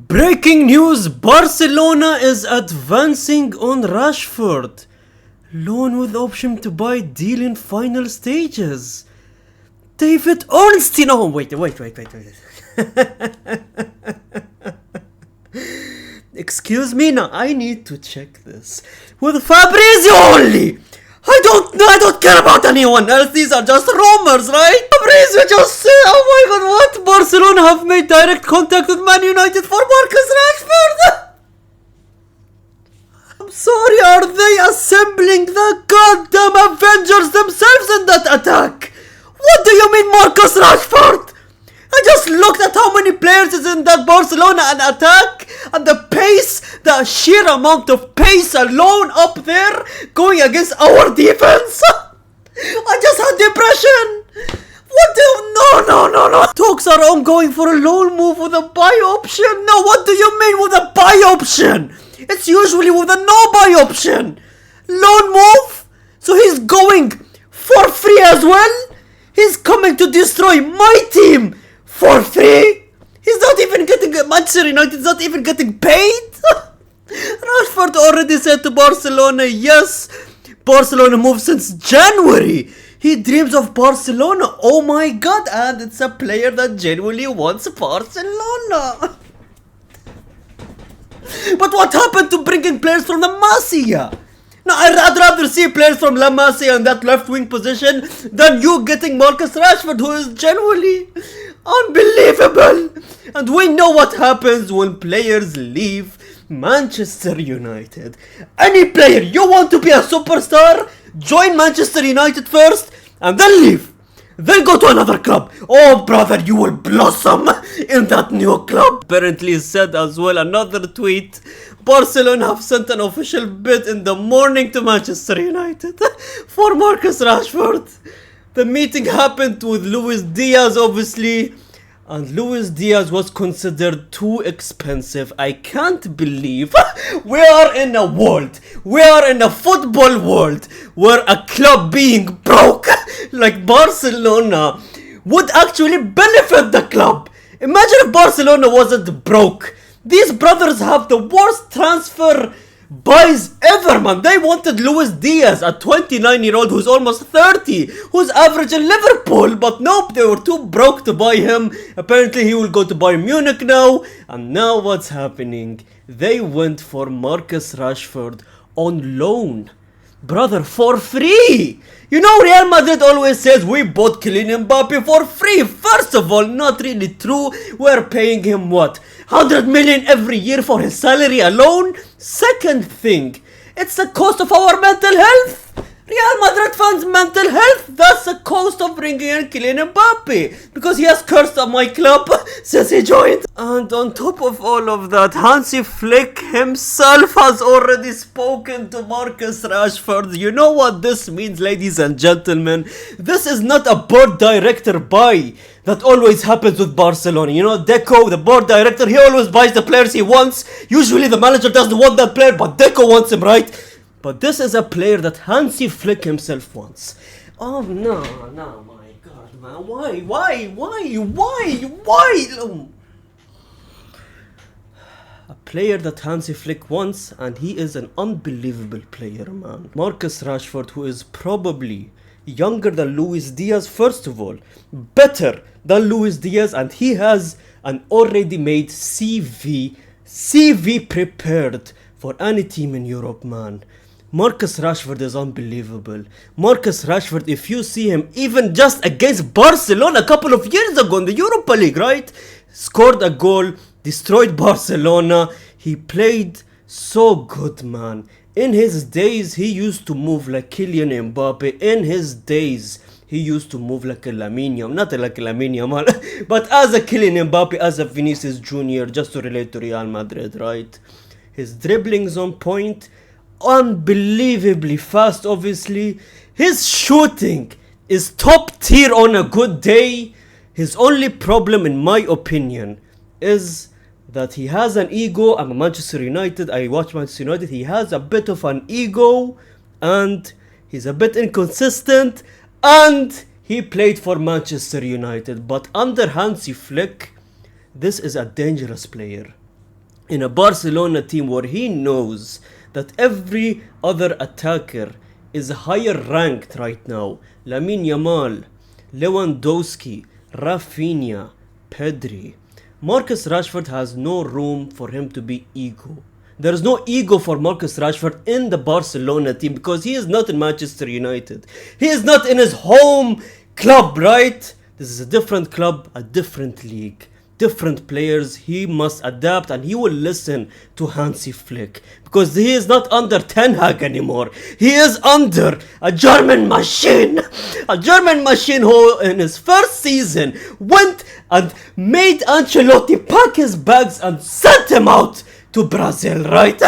Breaking news, Barcelona is advancing on Rashford. Loan with option to buy deal in final stages. David Ornstein. Oh, wait. Excuse me, now I need to check this with Fabrizio only. I don't care about anyone else. These are just rumors, right? Fabrizio just said, oh my god, what? Barcelona have made direct contact with Man United for Marcus Rashford. I'm sorry, are they assembling the goddamn Avengers themselves in that attack? What do you mean Marcus Rashford? I just looked at how many players is in that Barcelona attack and the pace, the sheer amount of pace alone up there going against our defense. I just had depression. No. Talks are ongoing for a loan move with a buy option. No, what do you mean with a buy option? It's usually with a no buy option. Loan move? So he's going for free as well? He's coming to destroy my team for free? He's not even getting, Manchester United's not even getting paid? Rashford already said to Barcelona, yes, Barcelona moved since January. He dreams of Barcelona. Oh my god, and it's a player that genuinely wants Barcelona. But what happened to bringing players from the Masia? No, I'd rather see players from La Masia in that left wing position than you getting Marcus Rashford, who is genuinely unbelievable. And we know what happens when players leave Manchester United. Any player, you want to be a superstar? Join Manchester United first and then leave. Then go to another club. Oh brother, you will blossom in that new club. Apparently said as well, another tweet, Barcelona have sent an official bid in the morning to Manchester United for Marcus Rashford. The meeting happened with Luis Diaz obviously, and Luis Diaz was considered too expensive. I can't believe we are in a football world where a club being broke like Barcelona would actually benefit the club. Imagine if Barcelona wasn't broke. These brothers have the worst transfer buys ever, man. They wanted Luis Diaz, a 29-year-old who's almost 30, who's average in Liverpool, but nope, they were too broke to buy him. Apparently he will go to Bayern Munich now, and now what's happening? They went for Marcus Rashford on loan. Brother, for free! You know, Real Madrid always says we bought Kylian Mbappe for free. First of all, not really true. We're paying him what? 100 million every year for his salary alone? Second thing, it's the cost of our mental health. Real Madrid fans' mental health, that's the cost of bringing in Kylian Mbappe, because he has cursed on my club since he joined. And on top of all of that, Hansi Flick himself has already spoken to Marcus Rashford. You know what this means, ladies and gentlemen? This is not a board director buy that always happens with Barcelona. You know, Deco, the board director, he always buys the players he wants. Usually the manager doesn't want that player, but Deco wants him, right? But this is a player that Hansi Flick himself wants. Oh no, my god, man. Why? A player that Hansi Flick wants, and he is an unbelievable player, man. Marcus Rashford, who is probably younger than Luis Diaz, first of all, better than Luis Diaz, and he has an already made CV prepared for any team in Europe, man. Marcus Rashford is unbelievable. Marcus Rashford, if you see him even just against Barcelona a couple of years ago in the Europa League, right? Scored a goal, destroyed Barcelona. He played so good, man. In his days, he used to move like Kylian Mbappe. In his days, he used to move like a Lamine Yamal. Not like a Lamine Yamal, but as a Kylian Mbappe, as a Vinicius Jr., just to relate to Real Madrid, right? His dribbling's on point. Unbelievably fast, obviously. His shooting is top tier on a good day. His only problem, in my opinion, is that he has an ego. I'm a Manchester United. I watch Manchester United. He has a bit of an ego, and he's a bit inconsistent, and he played for Manchester United. But under Hansi Flick, this is a dangerous player. in a Barcelona team where he knows that every other attacker is higher ranked right now. Lamine Yamal, Lewandowski, Rafinha, Pedri. Marcus Rashford has no room for him to be ego. There is no ego for Marcus Rashford in the Barcelona team because he is not in Manchester United. He is not in his home club, right? This is a different club, a different league, different players. He must adapt and he will listen to Hansi Flick because he is not under Ten Hag anymore. He is under a German machine. A German machine who in his first season went and made Ancelotti pack his bags and sent him out to Brazil, right?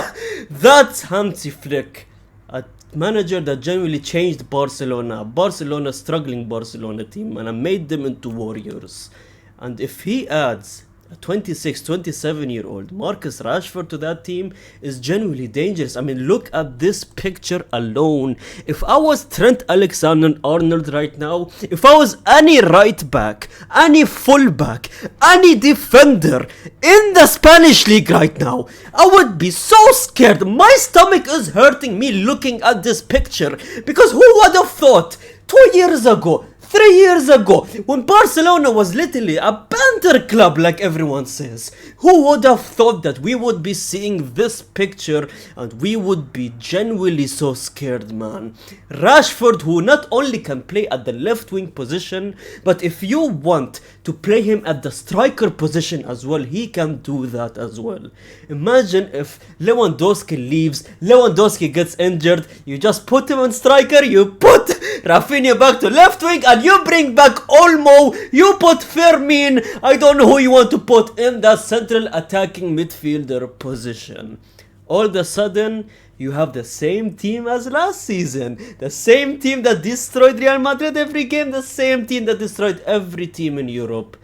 That's Hansi Flick, a manager that genuinely changed Barcelona struggling Barcelona team, and made them into warriors. And if he adds a 26, 27-year-old Marcus Rashford to that team, is genuinely dangerous. I mean, look at this picture alone. If I was Trent Alexander-Arnold right now, if I was any right back, any full back, any defender in the Spanish league right now, I would be so scared. My stomach is hurting me looking at this picture, because who would have thought 2 years ago, 3 years ago, when Barcelona was literally a banter club like everyone says, who would have thought that we would be seeing this picture and we would be genuinely so scared, man. Rashford, who not only can play at the left wing position, but if you want to play him at the striker position as well, he can do that as well. Imagine if Lewandowski leaves, Lewandowski gets injured, you just put him on striker, you put Rafinha back to left wing, and you bring back Olmo, you put Fermin, I don't know who you want to put in that central attacking midfielder position. All of a sudden, you have the same team as last season. The same team that destroyed Real Madrid every game, the same team that destroyed every team in Europe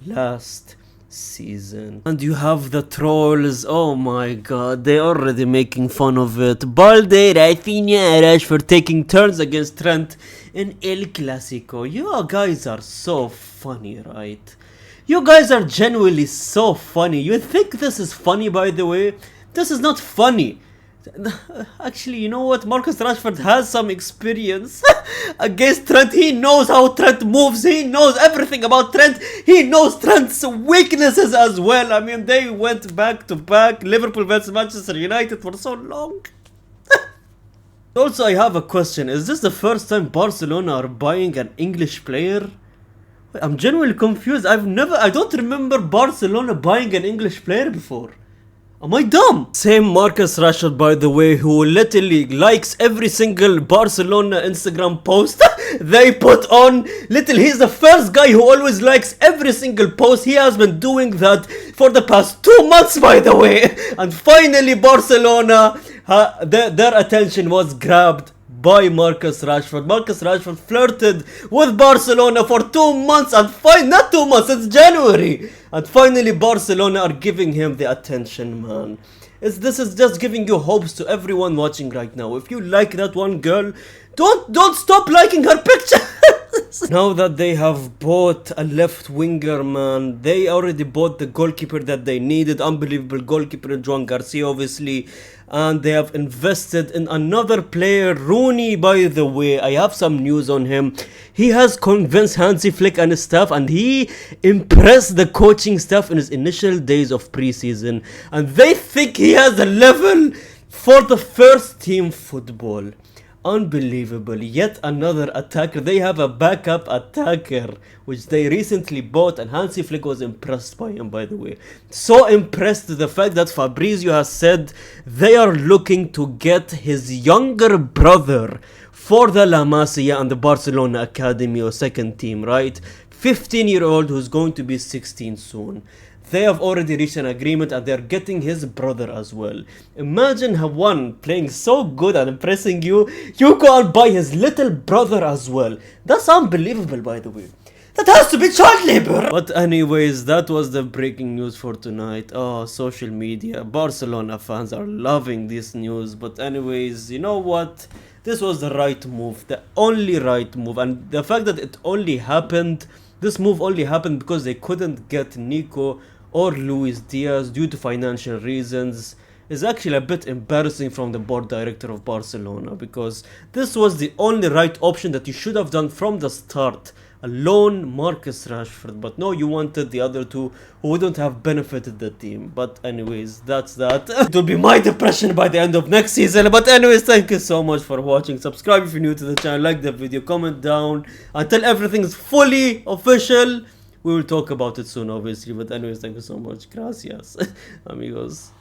last season. And you have the trolls, oh my god, they're already making fun of it. Balde, Rafinha, Rashford taking turns against Trent in El Clasico. You guys are so funny, right? You guys are genuinely so funny. You think this is funny, by the way? This is not funny. Actually, you know what? Marcus Rashford has some experience against Trent. He knows how Trent moves. He knows everything about Trent. He knows Trent's weaknesses as well. I mean, they went back to back, Liverpool versus Manchester United, for so long. Also, I have a question. Is this the first time Barcelona are buying an English player? I'm genuinely confused. I don't remember Barcelona buying an English player before. Am I dumb? Same Marcus Rashford, by the way, who literally likes every single Barcelona Instagram post they put on. He's the first guy who always likes every single post. He has been doing that for the past 2 months, by the way. And finally Barcelona, their attention was grabbed by Marcus Rashford. Marcus Rashford flirted with Barcelona for 2 months, and not 2 months, it's January. And finally Barcelona are giving him the attention, man. This is just giving you hopes to everyone watching right now. If you like that one girl, don't stop liking her picture. Now that they have bought a left winger, man, they already bought the goalkeeper that they needed. Unbelievable goalkeeper, Joan Garcia, obviously. And they have invested in another player, Rooney, by the way. I have some news on him. He has convinced Hansi Flick and his staff, and he impressed the coaching staff in his initial days of preseason. And they think he has a level for the first team football. Unbelievable. Yet another attacker. They have a backup attacker which they recently bought, and Hansi Flick was impressed by him, by the way. So impressed to the fact that Fabrizio has said they are looking to get his younger brother for the La Masia and the Barcelona Academy or second team, right? 15-year-old who's going to be 16 soon. They have already reached an agreement and they're getting his brother as well. Imagine how one playing so good and impressing you, you go and buy his little brother as well. That's unbelievable, by the way. That has to be child labor. But anyways, that was the breaking news for tonight. Oh, social media. Barcelona fans are loving this news. But anyways, you know what? This was the right move. The only right move. And the fact that it only happened, this move only happened because they couldn't get Nico or Luis Diaz due to financial reasons is actually a bit embarrassing from the board director of Barcelona, because this was the only right option that you should have done from the start. Alone Marcus Rashford, but no, you wanted the other two who wouldn't have benefited the team. But anyways, that's that. It will be my depression by the end of next season. But anyways, thank you so much for watching. Subscribe if you're new to the channel, like the video, comment down until everything is fully official. We will talk about it soon, obviously. But anyways, thank you so much. Gracias, amigos.